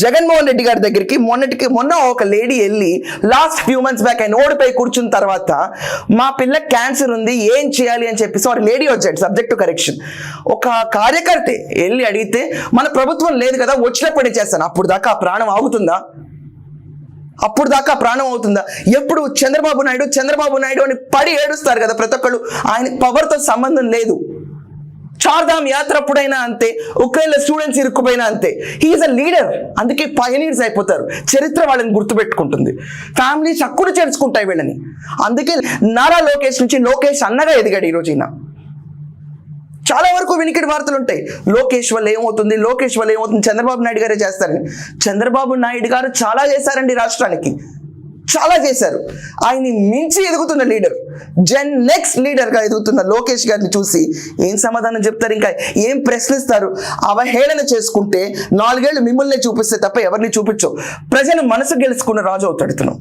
జగన్మోహన్ రెడ్డి గారి దగ్గరికి మొన్న ఒక లేడీ వెళ్ళి లాస్ట్ ఫ్యూ మంత్స్ బ్యాక్ ఆయన ఓడిపోయి కూర్చున్న తర్వాత మా పిల్ల క్యాన్సర్ ఉంది ఏం చేయాలి అని చెప్పేసి వాడు లేడీ వచ్చాడు, సబ్జెక్ట్ టు కరెక్షన్. ఒక కార్యకర్తే వెళ్ళి అడిగితే మన ప్రభుత్వం లేదు కదా వచ్చినప్పుడే చేస్తాను. అప్పుడు దాకా ఆ ప్రాణం ఆగుతుందా? అప్పుడు దాకా ప్రాణం అవుతుందా? ఎప్పుడు చంద్రబాబు నాయుడు అని పడి ఏడుస్తారు కదా ప్రతి ఒక్కళ్ళు. ఆయన పవర్తో సంబంధం లేదు. చార్ధామ్ యాత్ర అప్పుడైనా అంతే, ఉక్రెయిన్లో స్టూడెంట్స్ ఇరుక్కుపోయినా అంతే. He's a leader. అందుకే పయనీర్స్ అయిపోతారు. చరిత్ర వాళ్ళని గుర్తుపెట్టుకుంటుంది. ఫ్యామిలీస్ హక్కులు చేర్చుకుంటాయి వీళ్ళని. అందుకే నారా లోకేష్ నుంచి లోకేష్ అన్నగా ఎదిగాడు ఈరోజు ఈయన. చాలా వరకు వినికిడి వార్తలు ఉంటాయి, లోకేష్ వల్ల ఏమవుతుంది, చంద్రబాబు నాయుడు గారే చేస్తారని. చంద్రబాబు నాయుడు గారు చాలా చేశారండి రాష్ట్రానికి, చాలా చేశారు. ఆయన్ని మించి ఎదుగుతున్న లీడర్, నెక్స్ట్ లీడర్గా ఎదుగుతున్న లోకేష్ గారిని చూసి ఏం సమాధానం చెప్తారు? ఇంకా ఏం ప్రశ్నిస్తారు? అవహేళన చేసుకుంటే 4 ఏళ్ళు మిమ్మల్ని చూపిస్తే తప్ప ఎవరిని చూపించవు. ప్రజలు మనసు గెలుచుకున్న రాజు అవుతాడు ఇతను.